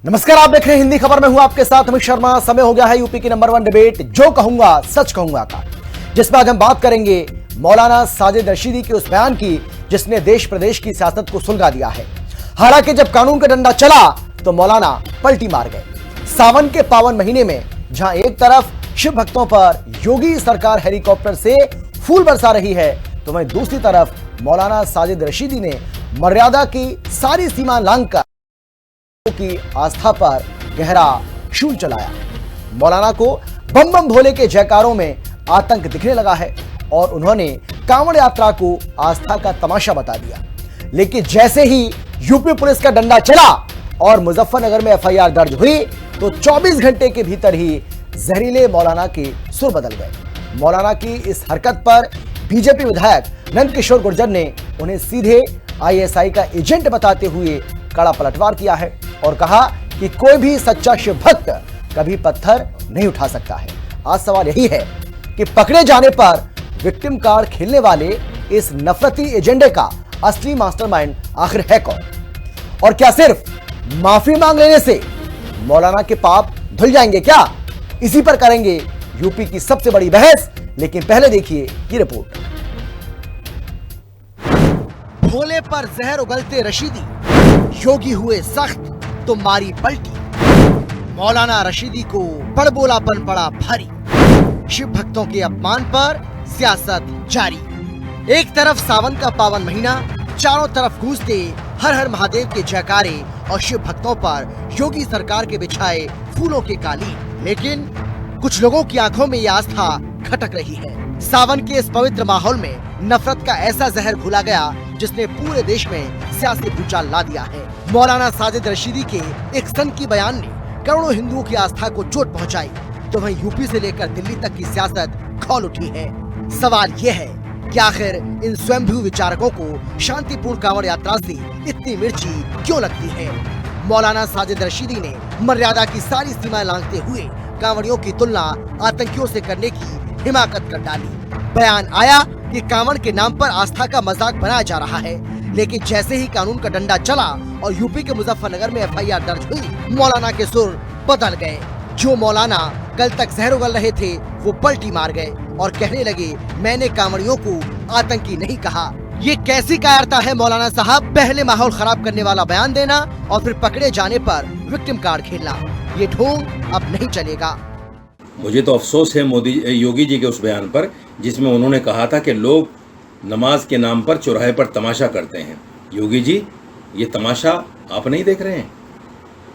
नमस्कार, आप देख रहे हैं हिंदी खबर में हूं आपके साथ अमित शर्मा। समय हो गया है यूपी की नंबर 1 डिबेट जो कहूंगा सच कहूंगा का, जिसमें आज हम बात करेंगे मौलाना साजिद रशीदी के उस बयान की जिसने देश प्रदेश की सियासत को सुलगा दिया है। हालांकि जब कानून का डंडा चला तो मौलाना पलटी मार गए। सावन के पावन महीने में जहां एक तरफ शिव भक्तों पर योगी सरकार हेलीकॉप्टर से फूल बरसा रही है, तो वहीं दूसरी तरफ मौलाना साजिद रशीदी ने मर्यादा की सारी सीमा लांघकर की आस्था पर गहरा शूल चलाया। मौलाना को बम बम भोले के जयकारों में आतंक दिखने लगा है और उन्होंने कांवड़ यात्रा को आस्था का तमाशा बता दिया। लेकिन जैसे ही यूपी पुलिस का डंडा चला और मुजफ्फरनगर में एफआईआर दर्ज हुई तो 24 घंटे के भीतर ही जहरीले मौलाना के सुर बदल गए। मौलाना की इस हरकत पर बीजेपी विधायक नंद किशोर गुर्जर ने उन्हें सीधे आईएसआई का एजेंट बताते हुए कड़ा पलटवार किया है और कहा कि कोई भी सच्चा शिव भक्त कभी पत्थर नहीं उठा सकता है। आज सवाल यही है कि पकड़े जाने पर विक्टिम कार्ड खेलने वाले इस नफरती एजेंडे का असली मास्टरमाइंड आखिर है कौन, और क्या सिर्फ माफी मांग लेने से मौलाना के पाप धुल जाएंगे क्या? इसी पर करेंगे यूपी की सबसे बड़ी बहस। लेकिन पहले देखिए ये रिपोर्ट। भोले पर जहर उगलते रशीदी, योगी हुए सख्त तो मारी पलटी। मौलाना रशीदी को बड़बोलापन पड़ा भारी। शिव भक्तों के अपमान पर सियासत जारी। एक तरफ सावन का पावन महीना, चारों तरफ गूंजते हर हर महादेव के जयकारे और शिव भक्तों पर योगी सरकार के बिछाए फूलों के कालीन। लेकिन कुछ लोगों की आंखों में यह आस्था खटक रही है। सावन के इस पवित्र माहौल में नफरत का ऐसा जहर घुला गया जिसने पूरे देश में सियासी भूचाल ला दिया है। मौलाना साजिद रशीदी के एक सनकी बयान ने करोड़ों हिंदुओं की आस्था को चोट पहुंचाई, तो वहीं यूपी से लेकर दिल्ली तक की सियासत खौल उठी है। सवाल ये है कि आखिर इन स्वयंभू विचारकों को शांतिपूर्ण कांवड़ यात्रा से इतनी मिर्ची क्यों लगती है? मौलाना साजिद रशीदी ने मर्यादा की सारी सीमाएं लांघते हुए कांवड़ियों की तुलना आतंकियों से करने की हिमाकत कर डाली। बयान आया कि कांवड़ के नाम पर आस्था का मजाक बनाया जा रहा है, लेकिन जैसे ही कानून का डंडा चला और यूपी के मुजफ्फरनगर में एफआईआर दर्ज हुई, मौलाना के सुर बदल गए। जो मौलाना कल तक जहर उगल रहे थे वो पलटी मार गए और कहने लगे, मैंने कांवड़ियों को आतंकी नहीं कहा। ये कैसी कायरता है मौलाना साहब? पहले माहौल खराब करने वाला बयान देना और फिर पकड़े जाने पर विक्टिम कार्ड खेलना, ये ढोंग अब नहीं चलेगा। मुझे तो अफसोस है योगी जी के उस बयान पर जिसमें उन्होंने कहा था कि लोग नमाज के नाम पर चौराहे पर तमाशा करते हैं। योगी जी, ये तमाशा आप नहीं देख रहे हैं?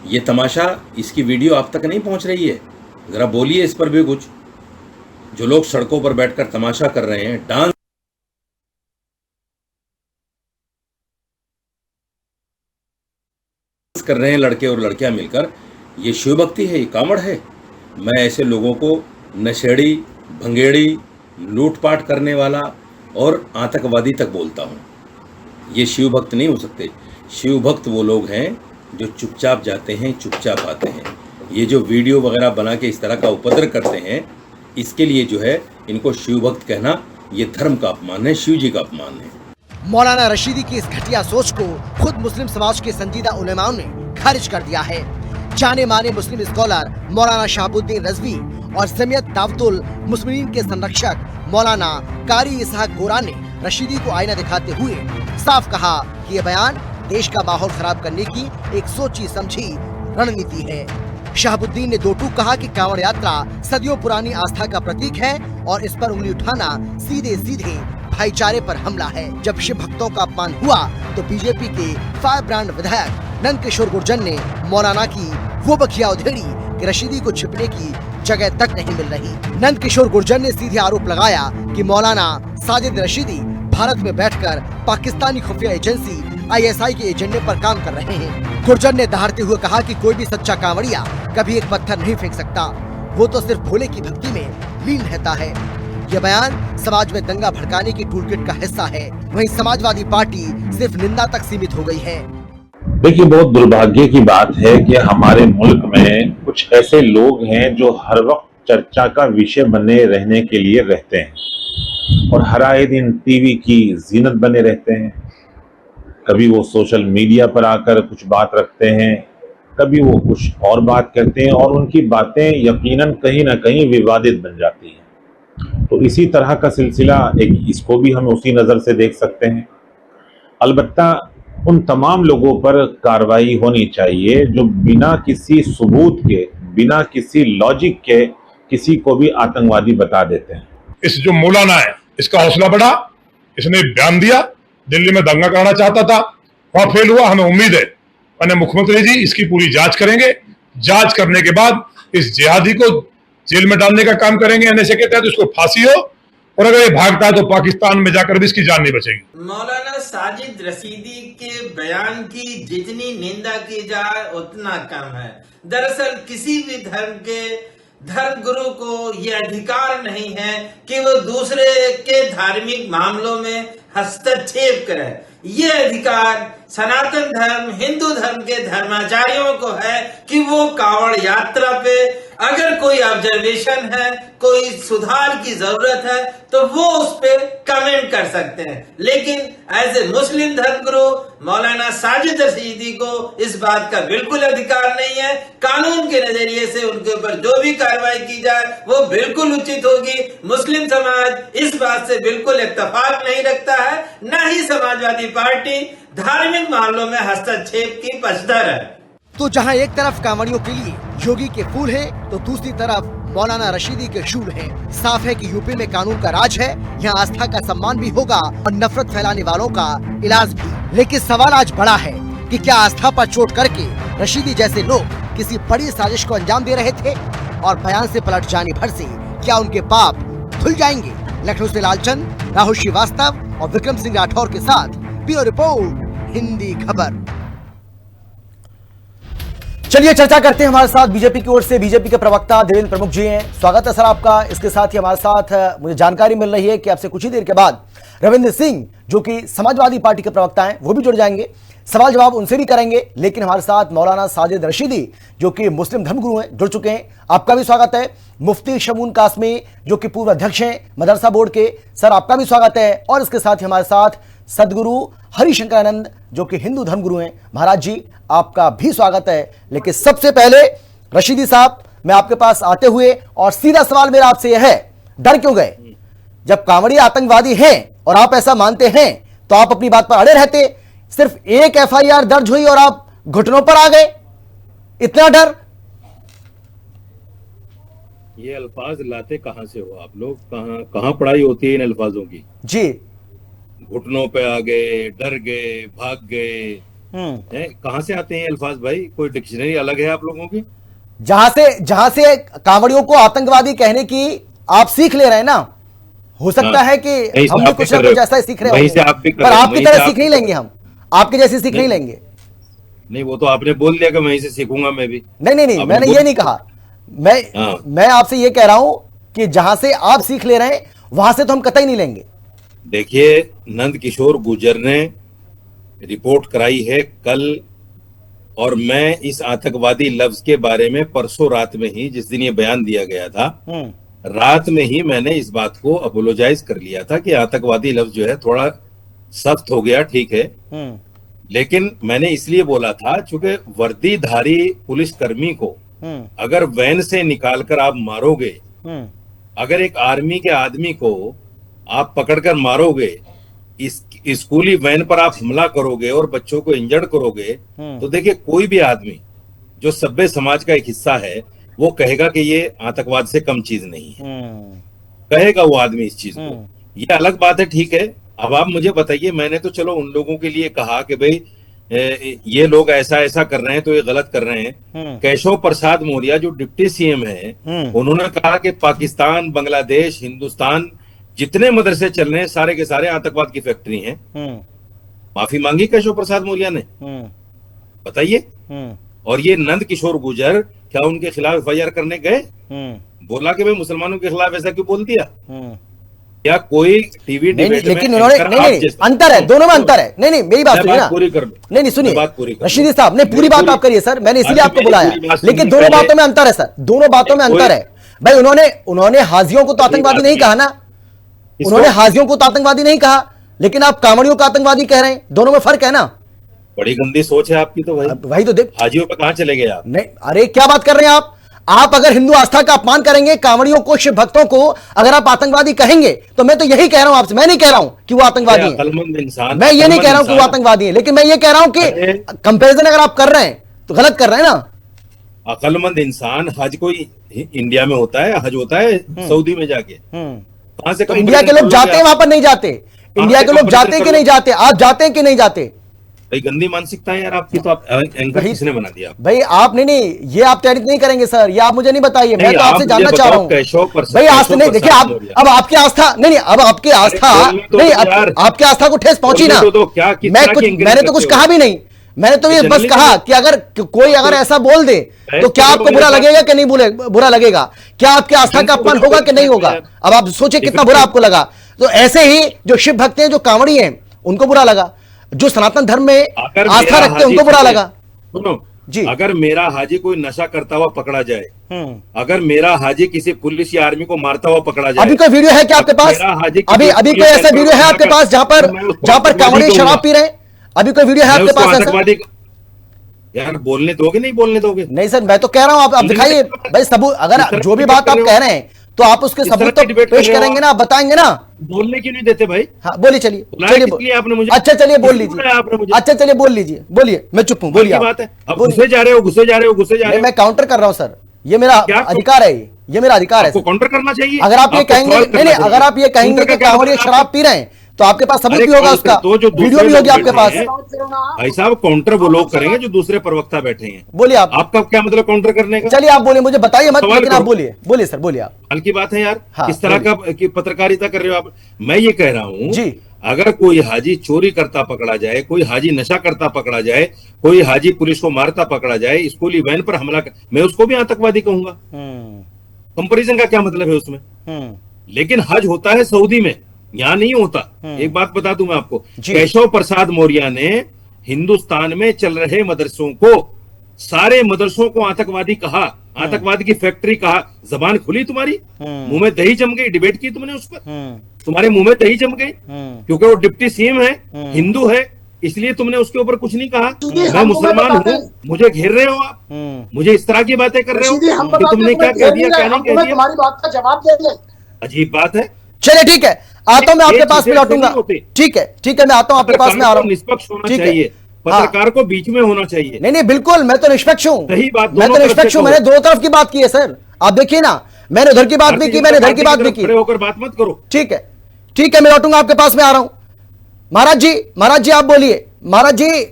ये तमाशा, इसकी वीडियो आप तक नहीं पहुंच रही है? जरा बोलिए इस पर भी कुछ। जो लोग सड़कों पर बैठकर तमाशा कर रहे हैं, डांस कर रहे हैं लड़के और लड़कियां मिलकर, ये शिव भक्ति है? ये कांवड़ है? मैं ऐसे लोगों को नशेड़ी, भंगेड़ी, लूटपाट करने वाला और आतंकवादी तक बोलता हूँ। ये शिव भक्त नहीं हो सकते। शिव भक्त वो लोग हैं जो चुपचाप जाते हैं, चुपचाप आते हैं। ये जो वीडियो वगैरह बना के इस तरह का उपद्रव करते हैं, इसके लिए जो है इनको शिव भक्त कहना ये धर्म का अपमान है, शिव जी का अपमान है। मौलाना रशीदी की इस घटिया सोच को खुद मुस्लिम समाज के संजीदा उलेमाओं ने खारिज कर दिया है। जाने माने मुस्लिम स्कॉलर मौलाना शहाबुद्दीन रजवी और जमीयत दावतुल मुस्लिमीन के संरक्षक मौलाना कारी इसहाक गोरा ने रशीदी को आईना दिखाते हुए साफ कहा कि ये बयान देश का माहौल खराब करने की एक सोची समझी रणनीति है। शहाबुद्दीन ने दो टूक कहा कि कांवड़ यात्रा सदियों पुरानी आस्था का प्रतीक है और इस पर उंगली उठाना सीधे सीधे भाईचारे पर हमला है। जब शिव भक्तों का अपमान हुआ तो बीजेपी के फायर ब्रांड विधायक नंद किशोर गुर्जर ने मौलाना की वो बखिया उधेड़ी कि रशीदी को छिपने की जगह तक नहीं मिल रही। नंद किशोर गुर्जर ने सीधे आरोप लगाया कि मौलाना साजिद रशीदी भारत में बैठकर पाकिस्तानी खुफिया एजेंसी आईएसआई के एजेंडे पर काम कर रहे हैं। गुर्जर ने दहाड़ते हुए कहा कि कोई भी सच्चा कांवड़िया कभी एक पत्थर नहीं फेंक सकता, वो तो सिर्फ भोले की भक्ति में लीन रहता है। यह बयान समाज में दंगा भड़काने की टूलकिट का हिस्सा है। वहीं समाजवादी पार्टी सिर्फ निंदा तक सीमित हो गई है। देखिए, बहुत दुर्भाग्य की बात है कि हमारे मुल्क में कुछ ऐसे लोग हैं जो हर वक्त चर्चा का विषय बने रहने के लिए रहते हैं और हर आए दिन टीवी की जीनत बने रहते हैं। कभी वो सोशल मीडिया पर आकर कुछ बात रखते हैं, कभी वो कुछ और बात कहते हैं और उनकी बातें यकीनन कहीं ना कहीं विवादित बन जाती हैं। तो इसी तरह का सिलसिला इसको भी हम उसी नज़र से देख सकते हैं। अलबत्ता उन तमाम लोगों पर कार्रवाई होनी चाहिए जो बिना किसी सबूत के, बिना किसी लॉजिक के किसी को भी आतंकवादी बता देते हैं। इस जो मौलाना है इसका हौसला बढ़ा, इसने बयान दिया, दिल्ली में दंगा करना चाहता था, वहां फेल हुआ। हमें उम्मीद है माननीय मुख्यमंत्री जी इसकी पूरी जांच करेंगे। जांच करने के बाद इस जिहादी को जेल में डालने का काम करेंगे, एनएसए के तहत उसको फांसी हो, और अगर ये भागता है तो पाकिस्तान में जाकर भी इसकी जान नहीं बचेगी। मौलाना साजिद रशीदी के बयान की जितनी निंदा की जाए उतना कम है। दरअसल किसी भी धर्म के धर्म गुरु को यह अधिकार नहीं है कि वो दूसरे के धार्मिक मामलों में हस्तक्षेप करे। ये अधिकार सनातन धर्म, हिंदू धर्म के धर्माचार्यों को है कि वो कावड़ यात्रा पे अगर कोई ऑब्जर्वेशन है, कोई सुधार की जरूरत है तो वो उस पे कमेंट कर सकते हैं। लेकिन एज ए मुस्लिम धर्मगुरु मौलाना साजिद रशीदी को इस बात का बिल्कुल अधिकार नहीं है। कानून के नजरिए से उनके ऊपर जो भी कार्रवाई की जाए वो बिल्कुल उचित होगी। मुस्लिम समाज इस बात से बिल्कुल इत्तेफाक नहीं रखता है, न ही समाजवादी पार्टी धार्मिक मामलों में हस्तक्षेप की पक्षधर है। तो जहां एक तरफ कांवड़ियों के लिए योगी के फूल है तो दूसरी तरफ मौलाना रशीदी के शूल है। साफ है कि यूपी में कानून का राज है, यहाँ आस्था का सम्मान भी होगा और नफरत फैलाने वालों का इलाज भी। लेकिन सवाल आज बड़ा है कि क्या आस्था पर चोट करके रशीदी जैसे लोग किसी बड़ी साजिश को अंजाम दे रहे थे और बयान से पलट जाने भर से क्या उनके पाप धुल जाएंगे? लखनऊ से लालचंद, राहुल श्रीवास्तव और विक्रम सिंह राठौर के साथ ब्यूरो रिपोर्ट, हिंदी खबर। चलिए चर्चा करते हैं। हमारे साथ बीजेपी की ओर से बीजेपी के प्रवक्ता देवेंद्र प्रमुख जी हैं। स्वागत है सर आपका। इसके साथ ही हमारे साथ मुझे जानकारी मिल रही है कि आपसे कुछ ही देर के बाद रविंद्र सिंह जो कि समाजवादी पार्टी के प्रवक्ता हैं वो भी जुड़ जाएंगे। सवाल जवाब उनसे भी करेंगे। लेकिन हमारे साथ मौलाना साजिद रशीदी जो कि मुस्लिम धर्मगुरु हैं जुड़ चुके हैं। आपका भी स्वागत है। मुफ्ती शमून कासमी जो कि पूर्व अध्यक्ष हैं मदरसा बोर्ड के, सर आपका भी स्वागत है। और इसके साथ ही हमारे साथ सदगुरु हरिशंकरानंद जो कि हिंदू धर्मगुरु हैं, महाराज जी आपका भी स्वागत है। लेकिन सबसे पहले रशीदी साहब, मैं आपके पास आते हुए और सीधा सवाल मेरा आपसे यह है, डर क्यों गए? जब कांवड़ी आतंकवादी हैं और आप ऐसा मानते हैं तो आप अपनी बात पर अड़े रहते। सिर्फ एक एफआईआर दर्ज हुई और आप घुटनों पर आ गए, इतना डर? ये अल्फाज लाते कहां से हो आप लोग? कहां पढ़ाई होती है इन अल्फाजों की? जी, घुटनों पे आ गए, डर गए, भाग गए, कहां से आते हैं अल्फाज भाई? कोई डिक्शनरी अलग है आप लोगों की? जहां से कांवड़ियों को आतंकवादी कहने की आप सीख ले रहे हैं ना, हो सकता है कि हम भी कुछ ना कुछ ऐसा सीख रहे होंगे, पर आपकी तरह सीख नहीं लेंगे, हम आपके जैसी सीख नहीं लेंगे। नहीं, वो तो आपने बोल दिया कि वहीं से सीखूंगा मैं भी। नहीं, मैंने ये नहीं कहा। मैं आपसे ये कह रहा हूं कि जहां से आप सीख ले रहे हैं वहां से तो हम कतई नहीं लेंगे। देखिए, नंद किशोर गुर्जर ने रिपोर्ट कराई है कल, और मैं इस आतंकवादी लफ्ज के बारे में परसों रात में ही, जिस दिन ये बयान दिया गया था, रात में ही मैंने इस बात को अपोलोजाइज कर लिया था कि आतंकवादी लफ्ज जो है थोड़ा सख्त हो गया, ठीक है। लेकिन मैंने इसलिए बोला था चूंकि वर्दीधारी पुलिस कर्मी को अगर वैन से निकालकर आप मारोगे, अगर एक आर्मी के आदमी को आप पकड़कर मारोगे, इस स्कूली वैन पर आप हमला करोगे और बच्चों को इंजर्ड करोगे, तो देखिए कोई भी आदमी जो सभ्य समाज का एक हिस्सा है वो कहेगा कि ये आतंकवाद से कम चीज नहीं है, कहेगा वो आदमी इस चीज को। ये अलग बात है, ठीक है। अब आप मुझे बताइए, मैंने तो चलो उन लोगों के लिए कहा कि भाई ये लोग ऐसा ऐसा कर रहे हैं तो ये गलत कर रहे हैं। केशव प्रसाद मौर्य जो डिप्टी सीएम है, उन्होंने कहा कि पाकिस्तान, बांग्लादेश, हिंदुस्तान जितने मदरसे चल रहे हैं सारे के सारे आतंकवाद की फैक्ट्री हैं। माफी मांगी केशव प्रसाद मौर्य ने, बताइए। और ये नंद किशोर गुर्जर क्या उनके खिलाफ एफआईआर करने गए? बोला कि भाई मुसलमानों के खिलाफ ऐसा क्यों बोल दिया? क्या कोई टीवी डिबेट में? लेकिन उन्होंने नहीं, अंतर है, दोनों में अंतर है। नहीं, मेरी बात सुनिए ना, पूरी कर लो। नहीं, सुनिए रशीदी साहब, ने पूरी बात आप करिए सर, मैंने इसीलिए आपको बुलाया। लेकिन दोनों बातों में अंतर है सर, दोनों बातों में अंतर है भाई। उन्होंने हाजियों को तो आतंकवादी नहीं कहा ना, उन्होंने हाजियों को तो आतंकवादी नहीं कहा, लेकिन आप कांवड़ियों को आतंकवादी कह रहे हैं, दोनों में फर्क है ना। बड़ी गंदी सोच है आपकी तो भाई। वही तो देख, हाजियों पे कहाँ चले गए आप? नहीं अरे क्या बात कर रहे हैं आप अगर हिंदू आस्था का अपमान करेंगे, कांवड़ियों को, शिव भक्तों को अगर आप आतंकवादी कहेंगे, तो मैं तो यही कह रहा हूं आपसे, मैं नहीं कह रहा हूं कि वो आतंकवादी है, अक्लमंद इंसान, मैं ये नहीं कह रहा हूं कि वो आतंकवादी है, लेकिन मैं ये कह रहा हूं कि कंपैरिजन अगर आप कर रहे हैं तो गलत कर रहे हैं ना। अक्लमंद इंसान, हज कोई इंडिया में होता है, हज होता है सऊदी में जाके, कहां से तो इंडिया के लोग जाते हैं वहां पर, नहीं जाते? इंडिया के लोग जाते हैं कि नहीं जाते? आप जाते हैं कि नहीं जाते? भाई गंदी मानसिकता है यार आपकी, तो आप एंकर किसने बना दिया? भाई आप नहीं, ये आप तैयारी नहीं करेंगे सर, ये आप मुझे नहीं बताइए, मैं तो आपसे जानना चाह रहा हूँ भाई। आस्था नहीं, देखिए आप, अब आपकी आस्था नहीं, अब आपकी आस्था नहीं, आपकी आस्था को ठेस पहुंची ना। मैंने तो कुछ कहा भी नहीं, मैंने तो ये बस कहा कि अगर कोई अगर ऐसा बोल दे तो क्या आपको बुरा लगेगा कि नहीं बुरा लगेगा? क्या आपकी आस्था का अपमान होगा कि नहीं होगा? अब आप सोचिए कितना बुरा आपको लगा। तो ऐसे ही जो शिव भक्त हैं, जो कांवड़ी हैं, उनको बुरा लगा, जो सनातन धर्म में आस्था रखते हैं उनको बुरा लगा। सुनो जी, अगर मेरा हाजी कोई नशा करता हुआ पकड़ा जाए, अगर मेरा हाजी किसी पुलिस या आर्मी को मारता हुआ पकड़ा जाए, अभी कोई वीडियो है क्या आपके पास? अभी कोई ऐसा वीडियो है आपके पास जहां पर कांवड़ी शराब पी रहे हैं? अभी कोई वीडियो है आपके पास ऐसा? यार बोलने दोगे, नहीं बोलने दोगे? नहीं सर, मैं तो कह रहा हूं आप दिखाइए भाई सबूत। अगर जो भी बात आप कह रहे हैं तो आप उसके सबूत तो पेश करेंगे ना, बताएंगे ना। बोलने क्यों नहीं देते भाई? हाँ बोलिए, चलिए आपने मुझे, अच्छा चलिए बोल लीजिए, अच्छा चलिए बोल लीजिए, बोलिए, मैं चुप हूँ, बोलिए। बात है, अब घुसे जा रहे हो। मैं काउंटर कर रहा हूँ सर, ये मेरा अधिकार है, ये मेरा अधिकार है। काउंटर करना चाहिए। अगर आप ये कहेंगे, नहीं, अगर आप ये कहेंगे कि कांवड़िया शराब पी रहे हैं तो आपके पास सबूत भी होगा, उसका वीडियो भी होगी आपके पास। भाई साहब काउंटर वो लोग करेंगे जो दूसरे प्रवक्ता बैठे हैं। बोलिए आप, आपका क्या मतलब काउंटर करने का? चलिए आप बोलिए, मुझे बताइए मत, लेकिन आप बोलिए सर, बोलिए आप। हल की बात है यार, हाँ, किस तरह का पत्रकारिता कर रहे हो आप? मैं ये कह रहा हूँ जी, अगर कोई हाजी चोरी करता पकड़ा जाए, कोई हाजी नशा करता पकड़ा जाए, कोई हाजी पुलिस को मारता पकड़ा जाए, स्कूली वैन पर हमला मैं उसको भी आतंकवादी कहूंगा। कंपैरिजन का क्या मतलब है उसमें? लेकिन हज होता है सऊदी में, यहां नहीं होता। एक बात बता दूं मैं आपको, केशव प्रसाद मौर्य ने हिंदुस्तान में चल रहे मदरसों को, सारे मदरसों को आतंकवादी कहा, आतंकवाद की फैक्ट्री कहा। जबान खुली तुम्हारी, मुंह में दही जम गई, डिबेट की तुमने उस पर, तुम्हारे मुंह में दही जम गई, क्योंकि वो डिप्टी सीएम है, हिंदू है, इसलिए तुमने उसके ऊपर कुछ नहीं कहा। मैं मुसलमान हूँ, मुझे घेर रहे हो आप, मुझे इस तरह की बातें कर रहे हो कि तुमने क्या कह दिया, क्या नहीं कह दिया। तुम्हारी बात का जवाब दे दिया। अजीब बात है। चलिए ठीक है, आता हूं मैं आपके पास में, लौटूंगा। ठीक है, मैं आता हूं आपके पास में, आ रहा हूं। निष्पक्ष होना चाहिए, पत्रकार को बीच में होना चाहिए। नहीं बिल्कुल, मैं तो निष्पक्ष हूं, सही बात, मैं तो निष्पक्ष हूं। मैंने दोनों तरफ की बात की है सर, आप देखिए ना, मैंने उधर की बात भी की, मैंने इधर की बात भी की। खड़े होकर बात मत करो। ठीक है, मैं लौटूंगा आपके पास में, आ रहा हूं। महाराज जी आप बोलिए। महाराज जी,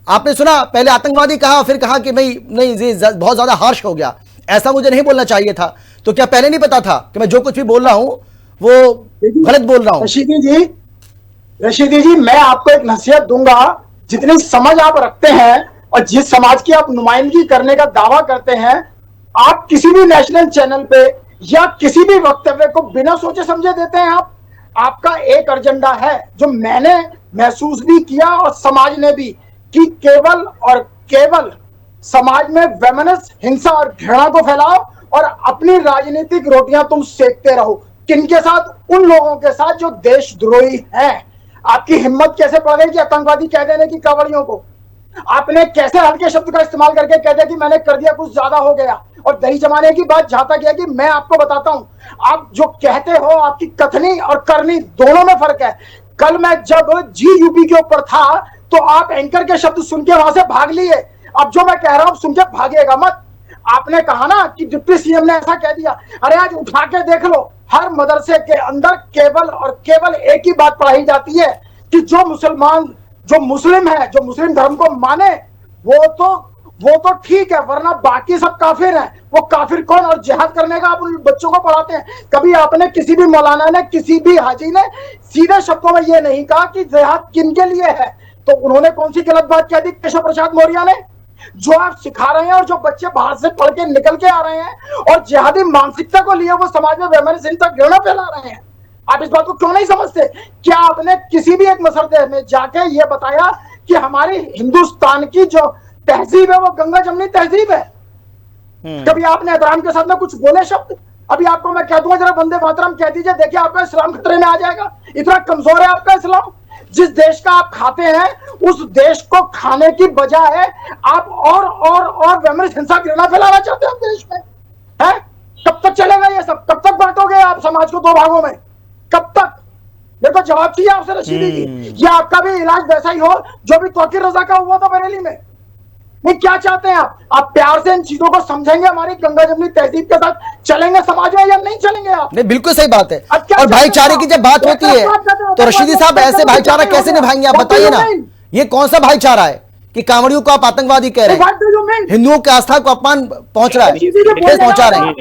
आपने सुना, पहले आतंकवादी कहा, फिर कहा कि नहीं बहुत ज्यादा हार्श हो गया, ऐसा मुझे नहीं बोलना चाहिए था। तो क्या पहले नहीं पता था कि मैं जो कुछ भी बोल रहा हूं वो गलत बोल रहा हूं? रशीदी जी, मैं आपको एक नसीहत दूंगा, जितनी समझ आप रखते हैं और जिस समाज की आप नुमाइंदगी करने का दावा करते हैं, आप किसी भी नेशनल चैनल पे या किसी भी वक्तव्य को बिना सोचे समझे देते हैं। आपका एक एजेंडा है जो मैंने महसूस भी किया और समाज ने भी, कि केवल और केवल समाज में वेमनस, हिंसा और घृणा को फैलाओ और अपनी राजनीतिक रोटियां तुम सेकते रहो। किनके साथ? उन लोगों के साथ जो देशद्रोही हैं। आपकी हिम्मत कैसे पड़ गई कि आतंकवादी कह देने की कांवड़ियों को? आपने कैसे हल्के शब्द का इस्तेमाल करके कह दिया कि मैंने कर दिया, कुछ ज्यादा हो गया? और दही जमाने की बात जहां तक है कि मैं आपको बताता हूं, आप जो कहते हो, आपकी कथनी और करनी दोनों में फर्क है। कल मैं जब GUP के ऊपर था तो आप एंकर के शब्द सुन के वहां से भाग लिए। अब जो मैं कह रहा हूं सुन के भागिएगा मत। आपने कहा ना कि डिप्टी सीएम ने ऐसा कह दिया, अरे आज उठा के देख लो, हर मदरसे के अंदर केवल और केवल एक ही बात पढ़ाई जाती है कि जो मुस्लिम है, जो मुस्लिम धर्म को माने वो तो ठीक है, वरना बाकी सब काफिर हैं। वो काफिर कौन? और जिहाद करने का आप उन बच्चों को पढ़ाते हैं। कभी आपने किसी भी मौलाना ने, किसी भी हाजी ने सीधे शब्दों में ये नहीं कहा कि जिहाद किनके लिए है। तो उन्होंने कौन सी गलत बात कह दी केशव प्रसाद मौर्य ने? जो आप सिखा रहे हैं और जो बच्चे बाहर से पढ़ के निकल के आ रहे हैं और जिहादी मानसिकता को लिए वो समाज में वैमनस्य, हिंसा, घृणा फैला रहे हैं। आप इस बात को क्यों नहीं समझते? क्या आपने किसी भी एक मसरदे में जाके ये बताया कि हमारी हिंदुस्तान की जो तहजीब है वो गंगा जमनी तहजीब है? कभी आपने एहतराम के साथ में कुछ बोले शब्द? अभी आपको मैं कह दूंगा जरा वंदे मातरम कह दीजिए, देखिए आपका इस्लाम खतरे में आ जाएगा। इतना कमजोर है आपका इस्लाम। जिस देश का आप खाते हैं उस देश को खाने की बजाय आप और वैमनस्य हिंसा घृणा फैलाना चाहते हो देश में, है? कब तक चलेगा ये सब? कब तक बांटोगे आप समाज को दो भागों में? कब तक? ये तो जवाब चाहिए आपसे रशीदी जी। ये आपका भी इलाज वैसा ही हो जो भी तौकीर रजा का हुआ था बरेली में। नहीं, क्या चाहते हैं आप प्यार से इन चीजों को समझेंगे, हमारी गंगा जमनी तहजीब के साथ चलेंगे समाज में या नहीं चलेंगे आप? नहीं, बिल्कुल सही बात है। और भाईचारे की जब बात होती है तो रशीदी साहब ऐसे भाईचारा कैसे निभाएंगे आप बताइए ना। ये कौन सा भाईचारा है कि कांवड़ियों को आप आतंकवादी कह रहे हैं, हिंदुओं की आस्था को अपमान पहुंच रहा है, ठेस पहुंचा रहे हैं।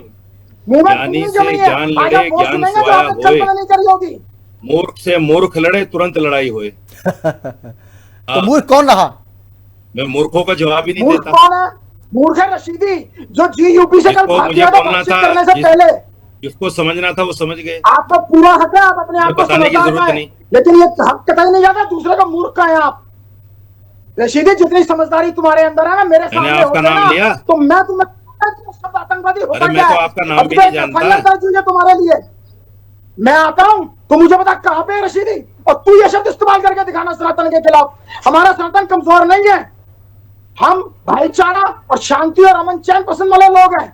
ज्ञानी से ज्ञान लड़े, ज्ञान स्वाया होए, मूर्ख से मूर्ख लड़े, तुरंत लड़ाई होए। तो मूर्ख कौन रहा? मैं मूर्खों का जवाब ही नहीं मूर्ख देता। कौन है? मूर्ख है रशीदी जो GUP से कल भाग गया था बातचीत करने से पहले। जिसको समझना था वो समझ गए। आपका पूरा हक है, आप अपने आप को बताने की समझदार जरूरत हैं। नहीं। लेकिन ये हक कतई नहीं जाता दूसरे का मूर्ख का है आप। रशीदी जितनी समझदारी तुम्हारे अंदर है ना, मेरे सामने आपका नाम लिया तो मैं तुम्हें आतंकवादी होता मैं तो आपका नाम भी नहीं जानता। तुम्हारे लिए मैं आता हूं तो मुझे बता कहां पे है रशीदी, और तू ये शब्द इस्तेमाल करके दिखाना सनातन के खिलाफ। हमारा सनातन कमजोर नहीं है, हम भाईचारा और शांति और अमन चैन पसंद वाले लोग हैं।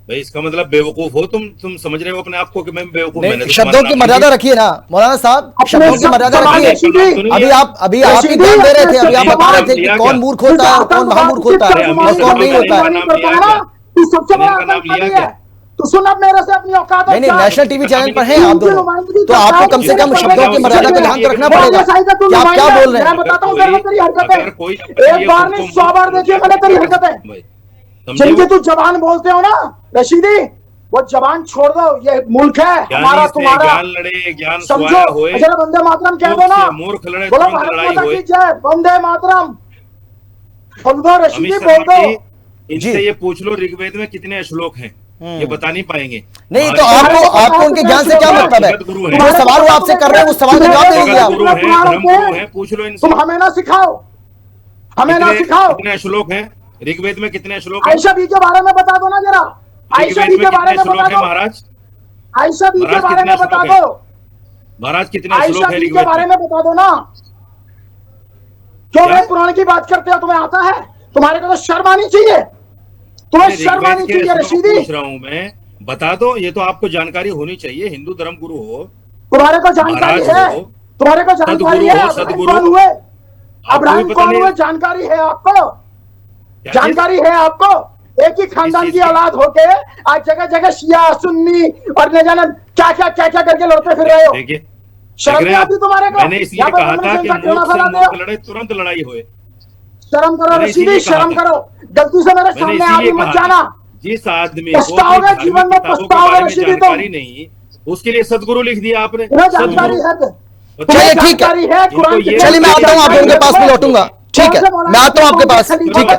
भाई इसका मतलब बेवकूफ हो तुम समझ रहे हो अपने आप को कि मैं बेवकूफ? मैंने तो शब्दों की मर्यादा रखिए ना मौलाना साहब, शब्दों की मर्यादा रखिए। अभी आप ही ध्यान दे रहे थे, अभी आप बता रहे थे कि कौन मूर्ख होता है और कौन महामूर्ख होता है और कौन नहीं होता है। तू सबसे बड़ा आतंकवादी है। तू सुन अब मेरे से अपनी औकात। नहीं, नेशनल टीवी चैनल पर हैं आप दोनों, तो आपको कम से कम शब्दों की मर्यादा का ध्यान तो रखना पड़ेगा कि आप क्या बोल रहे हैं। मैं बताता हूँ तेरी हरकतें, एक बार नहीं 100 बार देखिए मैंने तेरी हरकतें। जिनकी तू जबान बोलते हो ना रशीदी, वो जबान छोड़ दो। ये मुल्क है हमारा तुम्हारा, ज्ञान लड़े, ज्ञान समझो। स्वाया होए, अच्छा वंदे मातरम कह दो ना, मूर्ख लड़े, बोलो तुरंत भारत लड़ाई माता होए। की जय, वंदे मातरम बोल दो रशीदी, बोल दो। इनसे ये पूछ लो ऋग्वेद में कितने श्लोक हैं, ये बता नहीं पाएंगे। नहीं तो आपको उनके ज्ञान से क्या मतलब है? जो सवाल वो आपसे कर रहे हैं उस सवाल का जवाब दे दीजिए आप। गुरु है, पूछ लो इनसे। तुम हमें ना सिखाओ, हमें ना सिखाओ। कितने श्लोक हैं ऋग्वेद में? कितने श्लोक हैं? आयशा बी के बारे में बता दो ना जरा, आयशा बी के बारे में बता दो महाराज। आयशा बी के बारे में बता दो महाराज, कितने आयशा श्लोक है बी के ऋग्वेद बारे में? में बता दो ना। क्यों भाई पुराण की बात करते हो? तुम्हें आता है? तुम्हारे को तो शर्म आनी चाहिए, तुम्हें शर्म आनी चाहिए रशीदी। पूछ रहा हूँ मैं, बता दो। ये तो आपको जानकारी होनी चाहिए, हिंदू धर्म गुरु हो, तुम्हारे को जानकारी है, तुम्हारे को जानकारी है। कौन हुए अब्राहिम, कौन हुए? जानकारी है आपको? जानकारी है आपको? एक ही खानदान की औलाद होके आज जगह जगह शिया सुन्नी और न जाने क्या क्या करके लड़ते फिर रहे हो। देखिए शर्म नहीं आती तुम्हारे को? मैंने इसलिए कहा था कि मूर्ख से मूर्ख लड़े, तुरंत लड़ाई होए। शर्म करो रशीदी, शर्म करो। गलती से मेरे सामने आगे मत जाना। जिस आदमी को पछताओगे, जीवन में पछताओगे रशीदी। जानकारी नहीं, उसके लिए सदगुरु लिख दिया आपने। जानकारी है, चलिए ठीक है, चलिए मैं आता हूँ आप लोगों के पास में लौटूंगा। ठीक है, मैं आता हूँ आपके पास। ठीक है,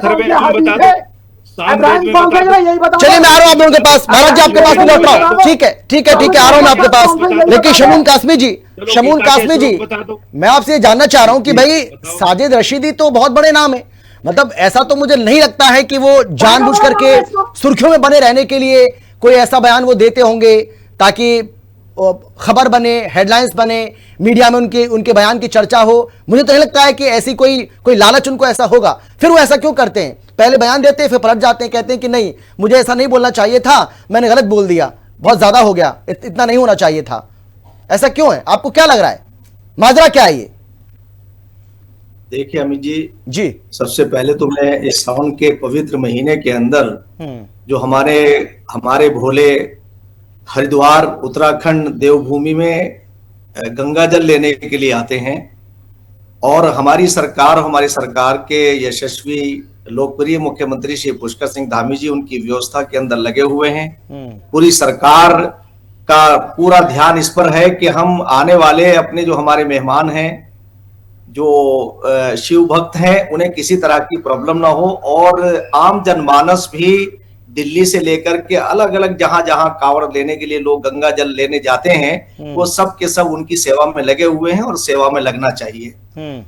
चलिए मैं आ रहा हूँ आप लोगों के पास। महाराज जी आपके पास में लौट रहा हूँ। ठीक है, आ रहा हूँ मैं आपके पास। लेकिन शमून कासमी जी, मैं आपसे ये जानना चाह रहा हूँ कि भाई साजिद रशीदी तो बहुत बड़े नाम है, मतलब ऐसा तो मुझे नहीं लगता है कि वो जानबूझ करके सुर्खियों में बने रहने के लिए कोई ऐसा बयान वो देते होंगे ताकि खबर बने, हेडलाइंस बने, मीडिया में उनके बयान की चर्चा हो। मुझे तो नहीं लगता है कि ऐसी कोई लालच उनको ऐसा होगा। फिर वो ऐसा क्यों करते हैं? पहले बयान देते हैं, फिर पलट जाते हैं, कहते हैं कि नहीं मुझे ऐसा नहीं बोलना चाहिए था, मैंने गलत बोल दिया, बहुत ज्यादा हो गया, इतना नहीं होना चाहिए था। ऐसा क्यों है? आपको क्या लग रहा है? माजरा क्या है ये? देखिए अमित जी, सबसे पहले तो मैं इस सावन के पवित्र महीने के अंदर जो हमारे भोले हरिद्वार उत्तराखंड देवभूमि में गंगा जल लेने के लिए आते हैं और हमारी सरकार के यशस्वी लोकप्रिय मुख्यमंत्री श्री पुष्कर सिंह धामी जी उनकी व्यवस्था के अंदर लगे हुए हैं। पूरी सरकार का पूरा ध्यान इस पर है कि हम आने वाले अपने जो हमारे मेहमान हैं, जो शिव भक्त हैं, उन्हें किसी तरह की प्रॉब्लम ना हो और आम जनमानस भी दिल्ली से लेकर के अलग अलग जहां जहां कांवड़ लेने के लिए लोग गंगा जल लेने जाते हैं, वो सब के सब उनकी सेवा में लगे हुए हैं और सेवा में लगना चाहिए।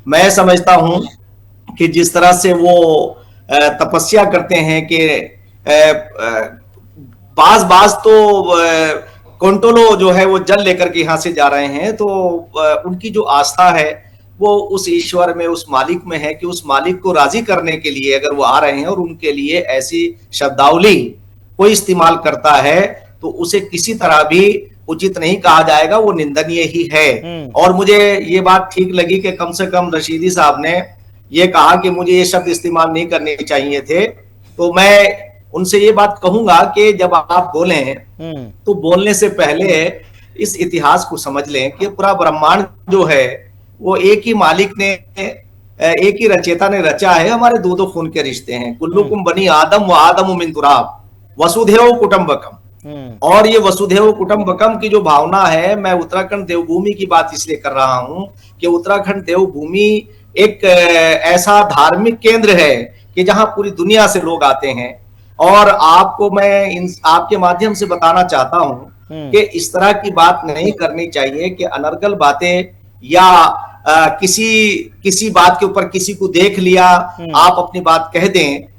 मैं समझता हूं कि जिस तरह से वो तपस्या करते हैं कि बाज तो कंटोलो जो है वो जल लेकर के यहाँ से जा रहे हैं, तो उनकी जो आस्था है वो उस ईश्वर में, उस मालिक में है कि उस मालिक को राजी करने के लिए अगर वो आ रहे हैं और उनके लिए ऐसी शब्दावली कोई इस्तेमाल करता है तो उसे किसी तरह भी उचित नहीं कहा जाएगा, वो निंदनीय ही है। और मुझे ये बात ठीक लगी कि कम से कम रशीदी साहब ने ये कहा कि मुझे ये शब्द इस्तेमाल नहीं करने चाहिए थे। तो मैं उनसे ये बात कहूंगा कि जब आप बोलें तो बोलने से पहले इस इतिहास को समझ लें कि पूरा ब्रह्मांड जो है वो एक ही मालिक ने, एक ही रचयिता ने रचा है। हमारे दो दो खून के रिश्ते हैं, कुल्लुकुम बनी आदम व आदम मिन तुराब वसुधैव कुटुंबकम। और ये वसुधैव कुटुंबकम की जो भावना है, मैं उत्तराखंड देवभूमि की बात इसलिए कर रहा हूं कि उत्तराखंड देवभूमि एक ऐसा धार्मिक केंद्र है कि जहां पूरी दुनिया से लोग आते हैं। और आपको मैं आपके माध्यम से बताना चाहता हूं कि इस तरह की बात नहीं करनी चाहिए कि अनर्गल बातें या किसी बात के ऊपर किसी को देख लिया आप अपनी बात कह दें।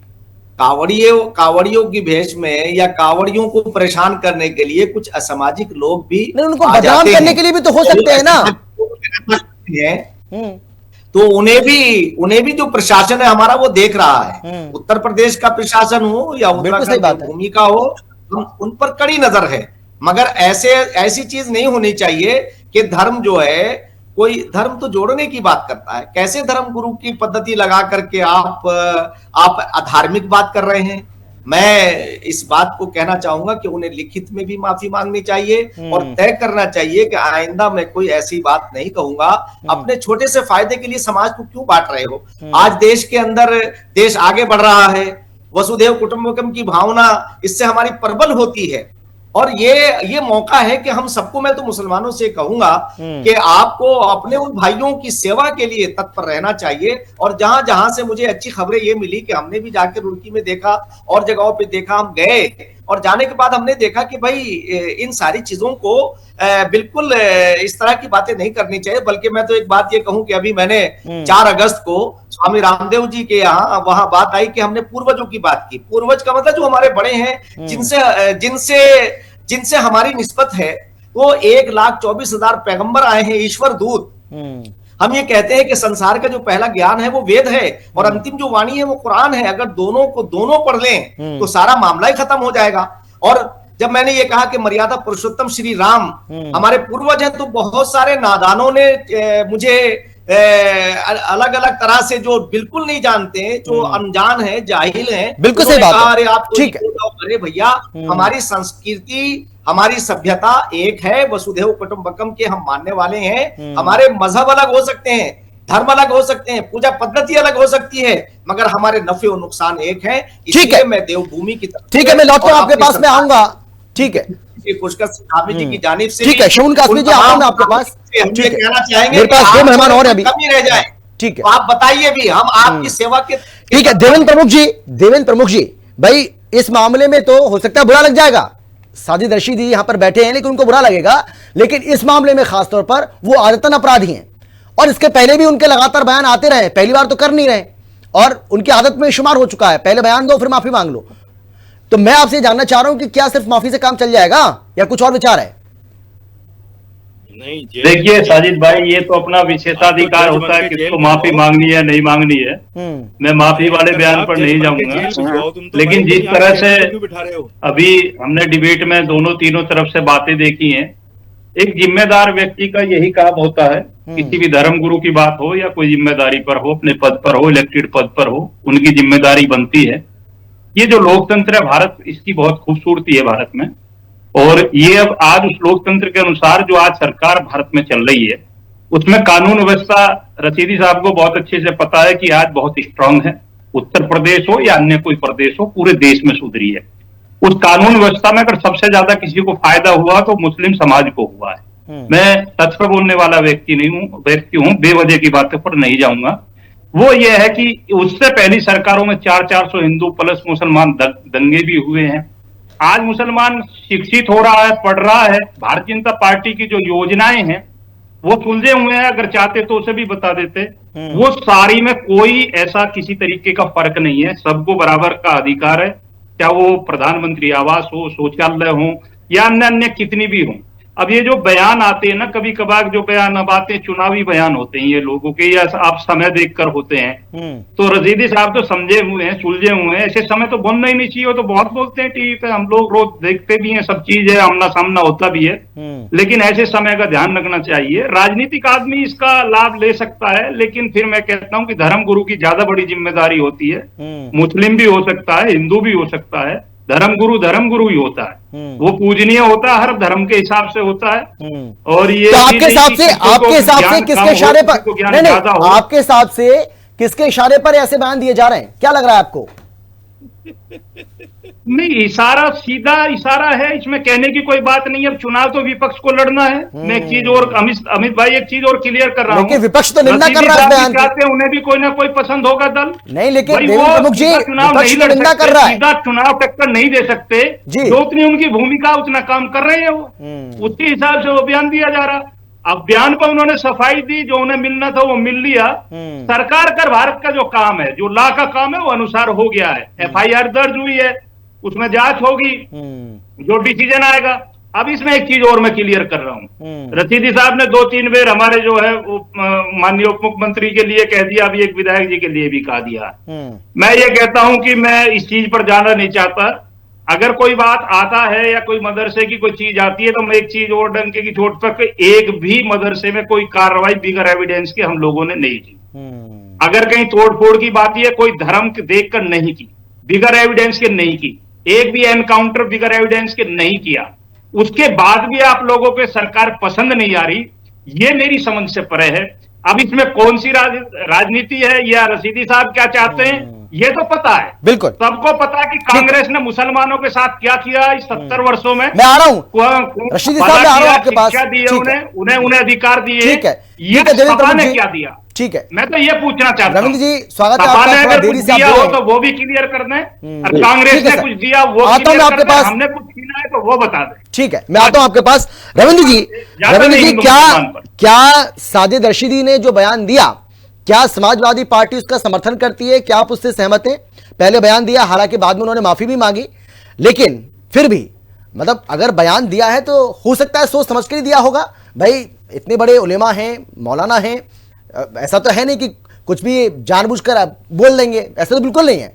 कावड़ियों की भेष में या कावड़ियों को परेशान करने के लिए कुछ असामाजिक लोग भी उनको बदनाम करने के लिए भी तो हो सकते हैं ना। तो उन्हें भी जो प्रशासन है हमारा वो देख रहा है। उत्तर प्रदेश का प्रशासन हो या उत्तराखंड भूमि का हो, उन पर कड़ी नजर है। मगर ऐसी चीज नहीं होनी चाहिए कि धर्म जो है, कोई धर्म तो जोड़ने की बात करता है। कैसे धर्म गुरु की पद्धति लगा करके आप अधार्मिक बात कर रहे हैं। मैं इस बात को कहना चाहूंगा कि उन्हें लिखित में भी माफी मांगनी चाहिए और तय करना चाहिए कि आइंदा मैं कोई ऐसी बात नहीं कहूंगा। अपने छोटे से फायदे के लिए समाज को क्यों बांट रहे हो। आज देश के अंदर देश आगे बढ़ रहा है, वसुधैव कुटुंबकम की भावना इससे हमारी प्रबल होती है। और ये मौका है कि हम सबको, मैं तो मुसलमानों से कहूंगा कि आपको अपने उन भाइयों की सेवा के लिए तत्पर रहना चाहिए। और जहां जहां से मुझे अच्छी खबरें ये मिली कि हमने भी जाकर रुड़की में देखा और जगहों पे देखा, हम गए और जाने के बाद हमने देखा कि भाई इन सारी चीजों को बिल्कुल इस तरह की बातें नहीं करनी चाहिए। बल्कि मैं तो एक बात ये कहूं कि अभी मैंने 4 अगस्त को स्वामी रामदेव जी के यहाँ वहां बात आई कि हमने पूर्वजों की बात की। पूर्वज का मतलब जो हमारे बड़े हैं, जिनसे हमारी निस्बत है, वो 1,24,000 पैगंबर आए हैं, ईश्वर दूत। हम ये कहते हैं कि संसार का जो पहला ज्ञान है वो वेद है और अंतिम जो वाणी है वो कुरान है। अगर दोनों पढ़ लें तो सारा मामला ही खत्म हो जाएगा। और जब मैंने ये कहा कि मर्यादा पुरुषोत्तम श्री राम हमारे पूर्वज हैं, तो बहुत सारे नादानों ने मुझे अलग अलग तरह से, जो बिल्कुल नहीं जानते हैं, जो अनजान है, जाहिल हैं, बिल्कुल सही बात है। अरे आप ठीक है, अरे भैया हमारी संस्कृति, हमारी सभ्यता एक है, वसुधैव कुटुंबकम के हम मानने वाले हैं। हमारे मजहब अलग हो सकते हैं, धर्म अलग हो सकते हैं, पूजा पद्धति अलग हो सकती है, मगर हमारे नफे और नुकसान एक है। इसलिए मैं देवभूमि की तरफ, ठीक है, मैं लौटता हूं आपके पास में आऊंगा। ठीक है, स्वामी जी की जानिब से, ठीक है, शऊन कासमी जी आऊंगा मैं आपके पास। कहना चाहेंगे मेरे पास 2 मेहमान और हैं अभी, कमी रह जाए, ठीक है, तो आप बताइए भी, हम आपकी सेवा के। ठीक है, देवेंद्र प्रमुख जी, भाई इस मामले में तो हो सकता है बुरा लग जाएगा, साजिद रशीदी यहां पर बैठे हैं लेकिन उनको बुरा लगेगा, लेकिन इस मामले में खासतौर पर वो आदतन अपराधी हैं और इसके पहले भी उनके लगातार बयान आते रहे, पहली बार तो कर नहीं रहे और उनकी आदत में शुमार हो चुका है, पहले बयान दो फिर माफी मांग लो। तो मैं आपसे जानना चाह रहा हूं कि क्या सिर्फ माफी से काम चल जाएगा या कुछ और विचार है? नहीं, देखिए साजिद भाई, ये तो अपना विशेषाधिकार होता है किसको माफी मांगनी है नहीं मांगनी है। मैं माफी वाले बयान पर नहीं जाऊंगा, लेकिन जिस तरह से अभी हमने डिबेट में तीनों तरफ से बातें देखी हैं, एक जिम्मेदार व्यक्ति का यही काम होता है, किसी भी धर्म गुरु की बात हो या कोई जिम्मेदारी पर हो, अपने पद पर हो, इलेक्टेड पद पर हो, उनकी जिम्मेदारी बनती है। ये जो लोकतंत्र है भारत, इसकी बहुत खूबसूरती है भारत में। और ये अब आज उस लोकतंत्र के अनुसार जो आज सरकार भारत में चल रही है, उसमें कानून व्यवस्था रशीदी साहब को बहुत अच्छे से पता है कि आज बहुत स्ट्रांग है। उत्तर प्रदेश हो या अन्य कोई प्रदेश हो, पूरे देश में सुधरी है। उस कानून व्यवस्था में अगर सबसे ज्यादा किसी को फायदा हुआ तो मुस्लिम समाज को हुआ है। मैं सच पर बोलने वाला व्यक्ति हूं, बेवजह की बातों पर नहीं जाऊंगा। वो ये है कि उससे पहली सरकारों में 400 हिंदू प्लस मुसलमान दंगे भी हुए हैं। आज मुसलमान शिक्षित हो रहा है, पढ़ रहा है। भारतीय जनता पार्टी की जो योजनाएं हैं वो सुलझे हुए हैं, अगर चाहते तो उसे भी बता देते। वो सारी में कोई ऐसा किसी तरीके का फर्क नहीं है, सबको बराबर का अधिकार है, चाहे वो प्रधानमंत्री आवास हो, शौचालय हो या अन्य कितनी भी हो। अब ये जो बयान आते हैं ना, कभी कभार जो बयान अब आते हैं चुनावी बयान होते हैं ये लोगों के, या आप समय देखकर होते हैं। तो रशीदी साहब तो समझे हुए हैं, सुलझे हुए हैं, ऐसे समय तो बोलना ही नहीं चाहिए। वो तो बहुत बोलते हैं टीवी पे, हम लोग रोज देखते भी हैं, सब चीज है, आमना सामना होता भी है, लेकिन ऐसे समय का ध्यान रखना चाहिए। राजनीतिक आदमी इसका लाभ ले सकता है, लेकिन फिर मैं कहता हूं कि धर्म गुरु की ज्यादा बड़ी जिम्मेदारी होती है। मुस्लिम भी हो सकता है, हिंदू भी हो सकता है, धर्म गुरु ही होता है, वो पूजनीय होता है, हर धर्म के हिसाब से होता है। और ये तो आपके हिसाब से किसके इशारे पर, नहीं, आपके हिसाब से किसके इशारे पर ऐसे बयान दिए जा रहे हैं, क्या लग रहा है आपको? नहीं, इशारा सीधा इशारा है, इसमें कहने की कोई बात नहीं है। अब चुनाव तो विपक्ष को लड़ना है। मैं एक चीज और अमित भाई एक चीज और क्लियर कर रहा हूँ, लेकिन विपक्ष तो निंदा कर रहा है बयान की। चाहते हैं उन्हें भी कोई ना कोई पसंद होगा दल, नहीं, लेकिन वो चुनाव नहीं लड़ सकते, सीधा चुनाव टक्कर नहीं दे सकते, जो उतनी उनकी भूमिका उतना काम कर रहे हैं वो, उसके हिसाब से वो बयान दिया जा रहा। अब बयान पर उन्होंने सफाई दी, जो उन्हें मिलना था वो मिल लिया। सरकार का भारत का जो काम है, जो लॉ का काम है, वो अनुसार हो गया है। FIR दर्ज हुई है, उसमें जांच होगी, जो डिसीजन आएगा। अब इसमें एक चीज और मैं क्लियर कर रहा हूं, रशीदी साहब ने 2-3 बार हमारे जो है वो माननीय उप मुख्यमंत्री के लिए कह दिया, अभी एक विधायक जी के लिए भी कहा दिया। मैं ये कहता हूं कि मैं इस चीज पर जाना नहीं चाहता। अगर कोई बात आता है या कोई मदरसे की कोई चीज आती है, तो मैं एक चीज और डंके की चोट पर, एक भी मदरसे में कोई कार्रवाई बिगर एविडेंस के हम लोगों ने नहीं की। अगर कहीं तोड़फोड़ की बात है, कोई धर्म देखकर नहीं की, बिगर एविडेंस के नहीं की, एक भी एनकाउंटर बिगर एविडेंस के नहीं किया। उसके बाद भी आप लोगों को सरकार पसंद नहीं आ रही, ये मेरी समझ से परे है। अब इसमें कौन सी राजनीति है या रशीदी साहब क्या चाहते हैं, ये तो पता है, बिल्कुल सबको पता है कि कांग्रेस ने मुसलमानों के साथ क्या किया इस 70 वर्षों में। मैं आ रहा हूं रशीदी साहब, मैं आ रहा हूं आपके पास। उन्हें अधिकार दिए, ठीक है, ये सपा ने क्या दिया, ठीक है, मैं तो ये पूछना चाहता हूं। रविंद्र जी स्वागत है आपका, अगर कुछ दिया हो तो वो भी क्लियर कर दें, कांग्रेस ने कुछ दिया वो आता हूं मैं आपके पास, हमने कुछ छीना है तो वो बता दें। ठीक है, मैं आता हूं आपके पास। रविंद्र जी क्या साजिद रशीदी ने जो बयान दिया, क्या समाजवादी पार्टी उसका समर्थन करती है? क्या आप उससे सहमत हैं? पहले बयान दिया, हालांकि बाद में उन्होंने माफी भी मांगी, लेकिन फिर भी मतलब अगर बयान दिया है तो हो सकता है सोच समझ कर ही दिया होगा। भाई इतने बड़े उलेमा हैं, मौलाना हैं, ऐसा तो है नहीं कि कुछ भी जानबूझकर बोल देंगे, ऐसा तो बिल्कुल नहीं है।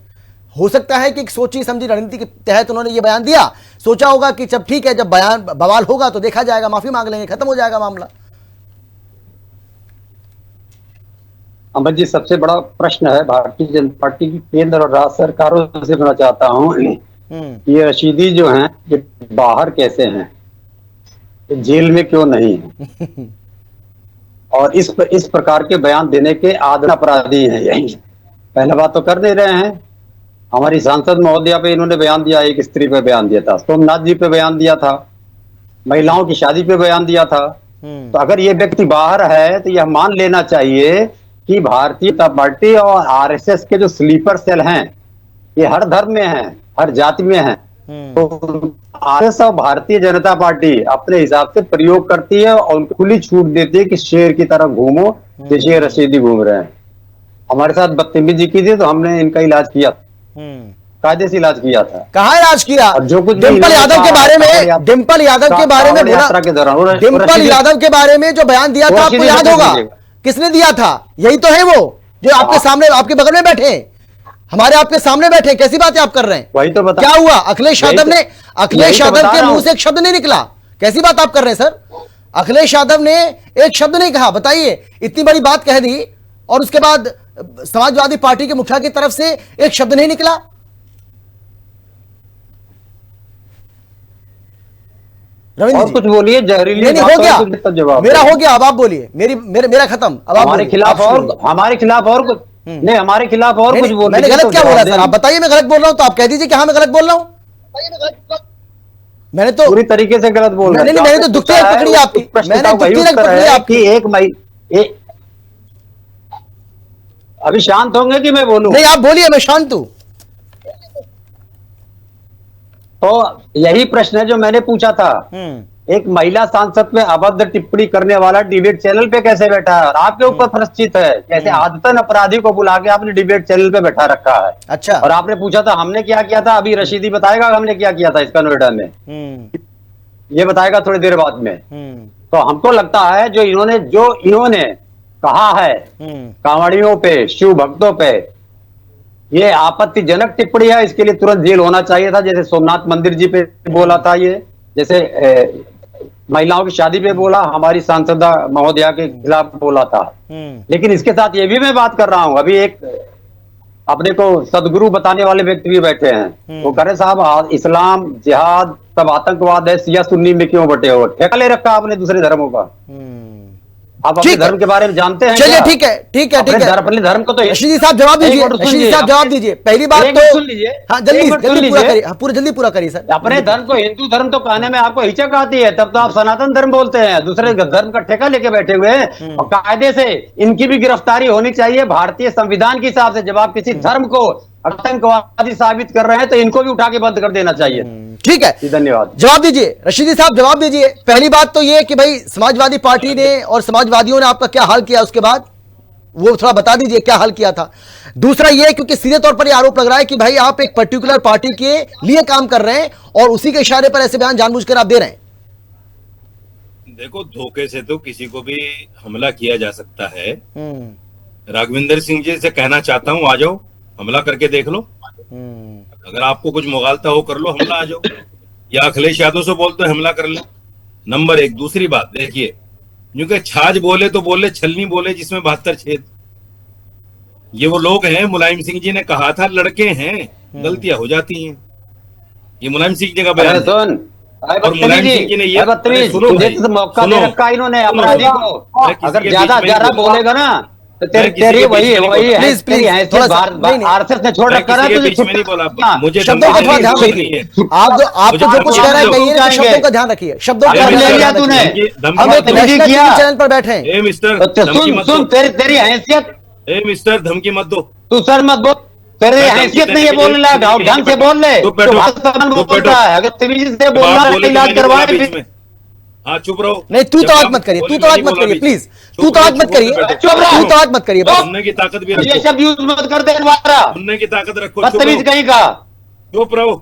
हो सकता है कि सोची समझी रणनीति के तहत उन्होंने ये बयान दिया, सोचा होगा कि जब ठीक है, जब बयान बवाल होगा तो देखा जाएगा, माफी मांग लेंगे, खत्म हो जाएगा मामला। अमर जी, सबसे बड़ा प्रश्न है भारतीय जनता पार्टी की केंद्र और राज्य सरकारों से करना चाहता हूँ, ये रशीदी जो हैं ये बाहर कैसे हैं, जेल में क्यों नहीं है, और इस प्रकार के बयान देने के आदरण अपराधी हैं यही। पहला बात तो कर नहीं रहे हैं। हमारी सांसद महोदया पे इन्होंने बयान दिया, एक स्त्री पे बयान दिया था, सोमनाथ जी पे बयान दिया था, महिलाओं की शादी पे बयान दिया था। तो अगर ये व्यक्ति बाहर है तो यह मान लेना चाहिए कि भारतीय जनता पार्टी और RSS के जो स्लीपर सेल हैं ये हर धर्म में हैं, हर जाति में हैं। तो RSS और भारतीय जनता पार्टी अपने हिसाब से प्रयोग करती है और उनको खुली छूट देती है कि शेर की तरह घूमो, जैसे रशीदी घूम रहे हैं। हमारे साथ बदतमीजी की थी तो हमने इनका इलाज किया, कायदे से इलाज किया था। कहाँ इलाज किया? जो कुछ डिंपल यादव के बारे में, डिंपल यादव के बारे में, यात्रा के दौरान डिंपल यादव के बारे में जो बयान दिया था आपको याद होगा, किसने दिया था? यही तो है वो जो आपके सामने, आपके बगल में बैठे, हमारे आपके सामने बैठे। कैसी बातें आप कर रहे हैं? वही तो बता, क्या हुआ? अखिलेश यादव के मुंह से एक शब्द नहीं निकला। कैसी बात आप कर रहे हैं सर? अखिलेश यादव ने एक शब्द नहीं कहा। बताइए, इतनी बड़ी बात कह दी और उसके बाद समाजवादी पार्टी के मुखिया की तरफ से एक शब्द नहीं निकला। और कुछ बोलिए, जहरीली नहीं, हो गया मेरा, हो गया, अब आप बोलिए। मेरा खत्म। अब हमारे खिलाफ और हमारे खिलाफ और कुछ नहीं, हमारे खिलाफ और कुछ बोल। मैंने गलत क्या बोला सर? आप बताइए, मैं गलत बोल रहा हूं तो आप कह दीजिए कि हाँ मैं गलत बोल रहा हूं। मैंने तो पूरी तरीके से गलत बोल रहा हूं। नहीं, मैंने तो दुखती रग पकड़ी आपकी, मैंने दुखती रग पकड़ी आपकी। अभी शांत होंगे कि मैं बोलूं? नहीं, आप बोलिए, मैं शांत हूं। तो यही प्रश्न है जो मैंने पूछा था। एक महिला सांसद में अभद्र टिप्पणी करने वाला डिबेट चैनल पे कैसे बैठा है और आपके ऊपर प्रश्चित है? कैसे आदतन अपराधी को बुला के आपने डिबेट चैनल पे बैठा रखा है। अच्छा, और आपने पूछा था हमने क्या किया था, अभी रशीदी बताएगा हमने क्या किया था इसका नोएडा में। ये बताएगा थोड़ी देर बाद में। तो हमको लगता है जो इन्होंने कहा है कांवड़ियों पे, शिव भक्तों पे, ये आपत्तिजनक टिप्पणी है। इसके लिए तुरंत जेल होना चाहिए था। जैसे सोमनाथ मंदिर जी पे बोला था ये, जैसे महिलाओं की शादी पे बोला, हमारी सांसदा महोदया के खिलाफ बोला था। लेकिन इसके साथ ये भी मैं बात कर रहा हूं, अभी एक अपने को सदगुरु बताने वाले व्यक्ति भी बैठे हैं, वो कह रहे साहब इस्लाम जिहाद सब आतंकवाद है, शिया सुन्नी में क्यों बटे हो? ठेका ले रखा आपने दूसरे धर्मों का। आप अपने धर्म के बारे में जानते हैं? चलिए ठीक है, ठीक है, ठीक है। अपने धर्म को तो रशीदी साहब जवाब दीजिए, रशीदी साहब जवाब दीजिए। पहली बात तो सुन लीजिए, हाँ जल्दी पूरा करिए, हाँ पूरा जल्दी पूरा करिए सर। अपने धर्म को हिंदू धर्म तो कहने में आपको हिचक आती है, तब तो आप सनातन धर्म बोलते हैं। दूसरे धर्म का ठेका लेके बैठे हुए हैं और कायदे से इनकी भी गिरफ्तारी होनी चाहिए भारतीय संविधान के हिसाब से। जब आप किसी धर्म को आतंकवादी साबित कर रहे हैं तो इनको भी उठा के बंद कर देना चाहिए। ठीक है, धन्यवाद। जवाब दीजिए रशीदी साहब, जवाब दीजिए। पहली बात तो ये कि भाई समाजवादी पार्टी ने और समाजवादियों ने आपका क्या हाल किया, उसके बाद वो थोड़ा बता दीजिए क्या हाल किया था। दूसरा ये, क्योंकि सीधे तौर पर ये आरोप लग रहा है कि भाई आप एक पर्टिकुलर पार्टी के लिए काम कर रहे हैं और उसी के इशारे पर ऐसे बयान जानबूझकर आप दे रहे हैं। देखो, धोखे से तो किसी को भी हमला किया जा सकता है। राघविंदर सिंह जी से कहना चाहता हूं, आ जाओ, हमला करके देख लो। अगर आपको कुछ मुगालता हो कर लो, हमला आ जाओ। या अखिलेश यादव से बोलते हमला कर ले। नंबर एक। दूसरी बात देखिए, क्योंकि छाछ बोले तो बोले, छलनी बोले जिसमें 72 छेद। ये वो लोग हैं, मुलायम सिंह जी ने कहा था लड़के हैं, गलतियां हो जाती हैं। ये मुलायम सिंह जी का बयान है। और मुलायम सिंह जी ने ये मौका दे रखा इन्होंने अपराधी को। अगर ज्यादा बोलेगा ना तो तेरी वही प्लीज आरएसएस ने छोड़ रखा है। बीच में नहीं बोला, मुझे शब्दों का थोड़ा ध्यान रखिए। आप जो कुछ कह रहे हैं कहिए, शब्दों का ध्यान रखिए। शब्दों का ध्यान तूने हम एक नेशनल चैनल पर बैठे हैं। ए मिस्टर, सुन तेरी हैसियत, ए मिस्टर धमकी मत दो, तू सर मत बोल, तेरी हैसियत नहीं है बोलने लगा, ढंग से बोल ले। बोल रहा है, अगर तमीज से बोलना इलाज करवाए। हाँ चुप रहो। नहीं, तू तो मत करिए, तू तो मत करिए प्लीज, तू तो मत करिए, तू तो मत करिए। सुनने की ताकत भी ये शब्द यूज मत कर दे दोबारा। सुनने की ताकत रखो। बदतमीज कहीं का, चुप रहो।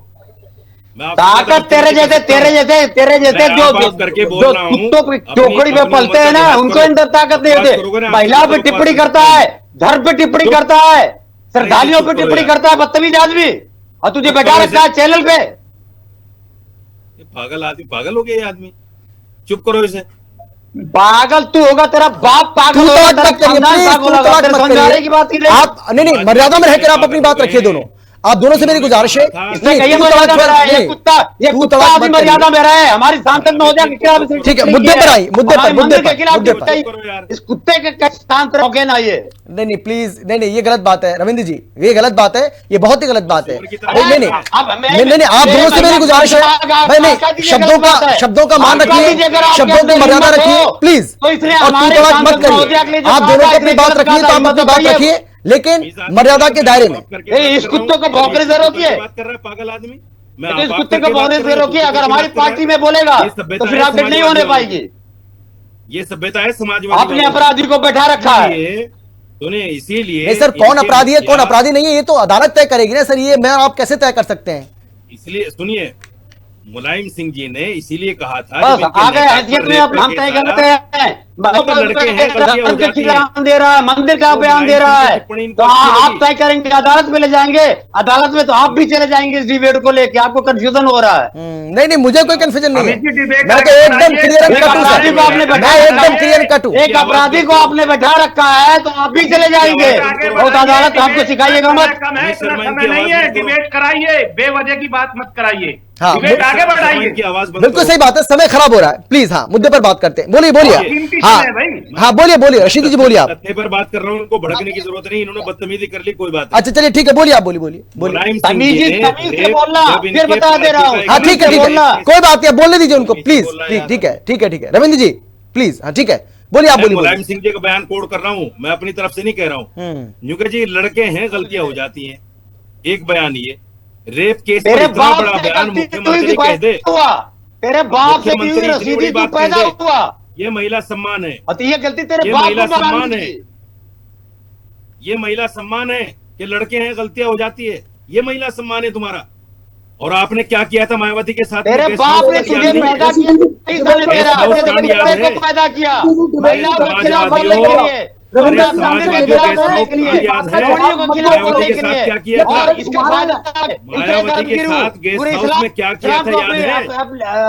ताकत तेरे जैसे जो कुत्तों की टोकरी में पलते हैं ना, उनको अंदर ताकत नहीं होती। महिलाओं पे टिप्पणी करता है, धर्म पे टिप्पणी करता है, श्रद्धालुओं पे टिप्पणी करता है, बदतमीज आदमी। और तुझे बैठा रखा है चैनल पे। पागल आदमी, पागल हो गया ये आदमी। चुप करो इसे। पागल तू होगा, तेरा बाप पागल होगा, तेरा खानदान पागल होगा। तेरे समझाने की बात आप नहीं, मर्यादा में रहकर आप अपनी बात रखिए। दोनों आप दोनों से मेरी गुजारिश है, ये कुत्ता अभी मर्यादा में रहा है। हमारी सांसद महोदया के खिलाफ, ठीक है, मुद्दे पर आई, मुद्दे के खिलाफ इस कुत्ते के शांत रहोगे ना। ये नहीं प्लीज, नहीं ये गलत बात है रविंद्र जी, ये गलत बात है, ये बहुत ही गलत बात है। नहीं आप दोनों से मेरी गुजारिश है भाई, नहीं शब्दों का मान रखिए, शब्दों की मर्यादा रखिए प्लीज। और मत करिए, आप दोनों अपनी बात रखिए तो आप अपनी बात रखिए, लेकिन मर्यादा के दायरे में। इस कुत्ते को भौंकने से रोकिए, पागल आदमी। इस कुत्ते को भौंकने से रोकिए। अगर हमारी पार्टी में बोलेगा तो फिर अपडेट नहीं होने पाएगी। ये सभ्यता है समाजवादी। आपने अपराधी को बैठा रखा है, सुनिए, इसीलिए नहीं सर, कौन अपराधी है कौन अपराधी नहीं है ये तो अदालत तय करेगी ना सर। ये मैं आप कैसे तय कर सकते हैं? इसलिए सुनिए, मुलायम सिंह जी ने इसीलिए कहा था, बस आ गए हैसियत में अब हम तय करते हैं। दे रहा है, मंदिर का बयान दे रहा है, तो आप तय करेंगे, अदालत में ले जाएंगे। अदालत में तो आप भी चले जाएंगे इस डिबेट को लेके। आपको कंफ्यूजन हो रहा है? नहीं मुझे कोई कंफ्यूजन नहीं है, मैं तो एकदम क्लियर कट हूं। एक अपराधी को आपने बैठा रखा है तो आप भी चले जाएंगे। और अदालत आपको सिखाइएगा मत। नहीं है, डिबेट कराइए, बेवजह की बात मत कराइए। हाँ, आगे बढ़ाइए। बिल्कुल सही बात है, समय खराब हो रहा है। प्लीज हाँ, मुद्दे पर बात करते हैं। बोलिए हाँ बोलिए रशीद जी, बोलिए आप। पर बात कर रहा हूँ, उनको भड़कने की जरूरत नहीं, इन्होंने बदतमीजी कर ली, कोई बात। अच्छा चलिए ठीक है, बोलिए आप, बोलिए। फिर बता दे रहा हूँ। हाँ ठीक है, कोई बात नहीं, बोलने दीजिए उनको प्लीज। ठीक है रविंद्र जी प्लीज। हाँ ठीक है, बोलिए आप, बोलिए। मुलायम सिंह जी का बयान कोड कर रहा हूँ, मैं अपनी तरफ से नहीं कह रहा हूँ। न्यूके जी लड़के हैं, गलतियां हो जाती हैं। एक बयान ये रेप केस पर इतना बड़ा बयान मुख्यमंत्री कह दे, तेरे बाप से रसीदी तू पैदा हुआ, ये महिला सम्मान है। ये गलती तेरे ये बाप महिला को सम्मान है, ये महिला सम्मान है कि लड़के हैं, गलतियां हो जाती है। ये महिला सम्मान है तुम्हारा। और आपने क्या किया था मायावती के साथ? तेरे बाप ने तुझे पैदा किया, पैदा किया महिलाओं के खिलाफ बोलने के लिए, मायावती के साथ गेस्ट हाउस में क्या किया था याद है?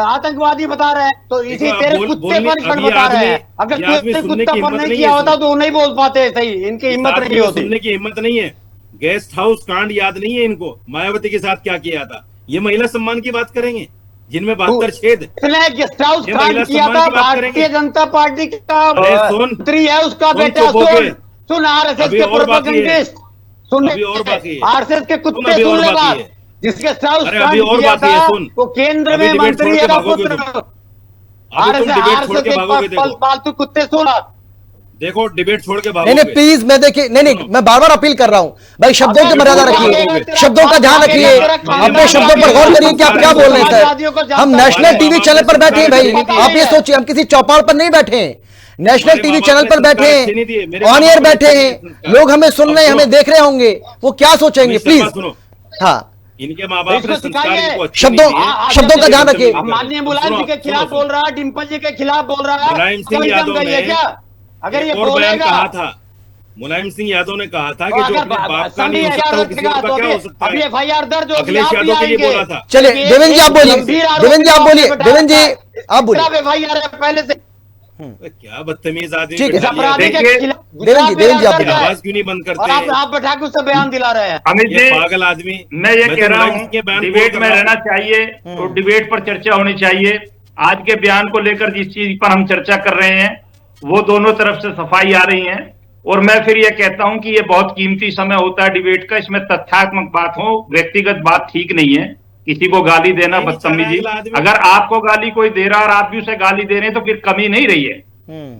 आतंकवादी बता रहे हैं तो इसी तेरे कुत्ते पर बता रहे हैं। अगर कुत्ता पर नहीं किया होता तो नहीं बोल पाते, सही इनकी हिम्मत नहीं होती, सुनने की हिम्मत नहीं है। गेस्ट हाउस कांड याद नहीं है इनको, मायावती के साथ क्या किया था? ये महिला सम्मान की बात करेंगे जिनमें 72 छेद। गेस्ट हाउस कांड किया था भारतीय जनता पार्टी का मंत्री है, उसका बेटा सुन आरएसएस के प्रोपेगेंडिस्ट, सुन आरएसएस के कुत्ते सुन ले बात, जिसके गेस्ट हाउस कांड किया था वो केंद्र में मंत्री है का पुत्र। आरएसएस के फालतू कुत्ते सुन, देखो डिबेट छोड़ के भागोगे। नहीं प्लीज, मैं देखिए नहीं मैं बार बार अपील कर रहा हूं भाई, शब्दों की मर्यादा रखिए, शब्दों का ध्यान रखिए, अपने शब्दों पर गौर करिए कि आप क्या बोल रहे हैं सर। हम नेशनल टीवी चैनल पर बैठे हैं भाई, आप ये सोचिए हम किसी चौपाल पर नहीं बैठे हैं, नेशनल टीवी चैनल पर बैठे हैं, ऑन एयर बैठे हैं, लोग हमें सुन रहे हैं, हमें देख रहे होंगे, वो क्या सोचेंगे प्लीज। हाँ, इनके माँ बाप ने शब्दों का ध्यान रखिए। माननीय मुलायम जी के खिलाफ बोल रहा है, डिम्पल जी के खिलाफ बोल रहा है, मुलायम सिंह यादव ने क्या अगर ये बोलेगा? कहा था मुलायम सिंह यादव ने कहा था कि जो अपने बाप का नहीं हो सकता वो किसी और का क्या हो सकता है? अभी FIR दर्ज होगी, अखिलेश यादव के लिए बोला था। चलिए देवेंद्र जी आप बोलिए, देवेंद्र जी आप बोलिए, देवेंद्र जी आप बोलिए। FIR है पहले से, क्या बदतमीज आदमी। देवेंद्र जी आप आवाज क्यों नहीं बंद करते? आप बैठा के उससे बयान दिला रहे हैं। अमित जी पागल आदमी। मैं ये कह रहा हूँ डिबेट में रहना चाहिए तो डिबेट पर चर्चा होनी चाहिए। आज के बयान को लेकर जिस चीज पर हम चर्चा कर रहे हैं वो दोनों तरफ से सफाई आ रही है, और मैं फिर ये कहता हूं कि ये बहुत कीमती समय होता है डिबेट का, इसमें तथ्यात्मक बात हो, व्यक्तिगत बात ठीक नहीं है। किसी को गाली देना बदतमीजी, अगर आपको गाली कोई दे रहा और आप भी उसे गाली दे रहे हैं तो फिर कमी नहीं रही है।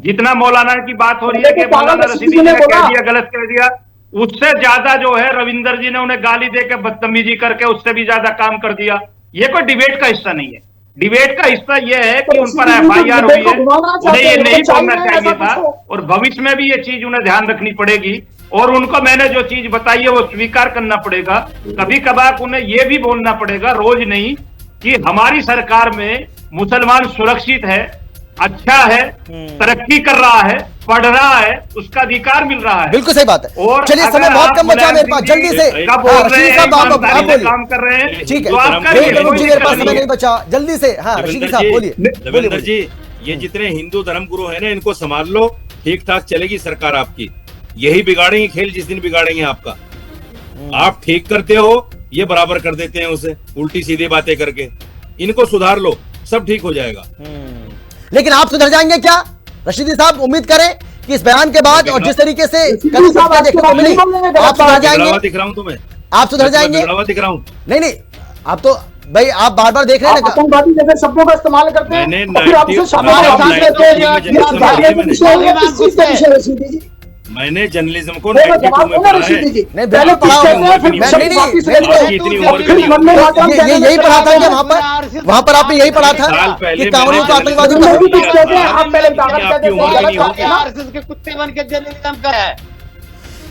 जितना मौलाना की बात हो रही है कि मौलाना रशीदी ने कह दिया, गलत कह दिया, उससे ज्यादा जो है रविंदर जी ने उन्हें गाली देकर बदतमीजी करके उससे भी ज्यादा काम कर दिया। ये कोई डिबेट का हिस्सा नहीं है। डिबेट का हिस्सा यह है कि उन पर FIR हुई है, उन्हें ये नहीं बोलना चाहिए था, और भविष्य में भी ये चीज उन्हें ध्यान रखनी पड़ेगी, और उनको मैंने जो चीज बताई है वो स्वीकार करना पड़ेगा। कभी कभार उन्हें ये भी बोलना पड़ेगा, रोज नहीं, कि हमारी सरकार में मुसलमान सुरक्षित है, अच्छा है, तरक्की कर रहा है, पढ़ रहा है, उसका अधिकार मिल रहा है। बिल्कुल सही बात है। और चलिए समय बहुत कम बचा मेरे पास, जल्दी से काम कर रहे हैं, ठीक है मेरे पास समय नहीं बचा, जल्दी से। हाँ रशीदी साहब बोलिए। देवेंद्र जी, ये जितने हिंदू धर्म गुरु है ना, इनको संभाल लो, ठीक ठाक चलेगी सरकार आपकी। यही बिगाड़ेंगे खेल, जिस दिन बिगाड़ेंगे आपका। आप ठीक करते हो, ये बराबर कर देते हैं उसे, उल्टी सीधी बातें करके। इनको सुधार लो, सब ठीक हो जाएगा। लेकिन आप सुधर जाएंगे क्या रशीदी साहब? उम्मीद करें कि इस बयान के बाद और जिस तरीके से देखने को मिली, आप सुधर जाएंगे। दिख रहा हूं तुम्हें, आप सुधर जाएंगे। दिख रहा हूं। नहीं आप तो भाई आप बार बार देख रहे हैं आतंकवादी जैसे शब्दों का इस्तेमाल करते हैं, मैंने जर्नलिज्म को यही पढ़ा था वहाँ पर आपने यही पढ़ा था कि कांग्रेस को आतंकवादी।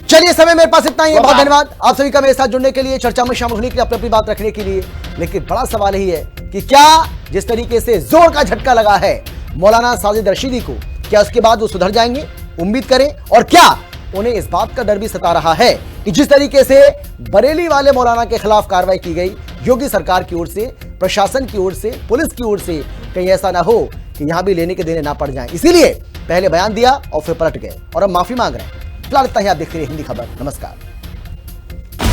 चलिए समय मेरे पास इतना ही है, बहुत धन्यवाद आप सभी का मेरे साथ जुड़ने के लिए, चर्चा में शामिल होने के लिए, अपनी बात रखने के लिए। लेकिन बड़ा सवाल यही है कि क्या जिस तरीके से जोर का झटका लगा है मौलाना साजिद रशीदी को, क्या उसके बाद वो सुधर जाएंगे? उम्मीद करें। और क्या उन्हें इस बात का डर भी सता रहा है कि जिस तरीके से बरेली वाले मौलाना के खिलाफ कार्रवाई की गई योगी सरकार की ओर से, प्रशासन की ओर से, पुलिस की ओर से, कहीं ऐसा ना हो कि यहां भी लेने के देने ना पड़ जाएं। इसीलिए पहले बयान दिया और फिर पलट गए और अब माफी मांग रहे हैं। फिलहाल इतना ही, आप देखते रहिए हिंदी खबर। नमस्कार।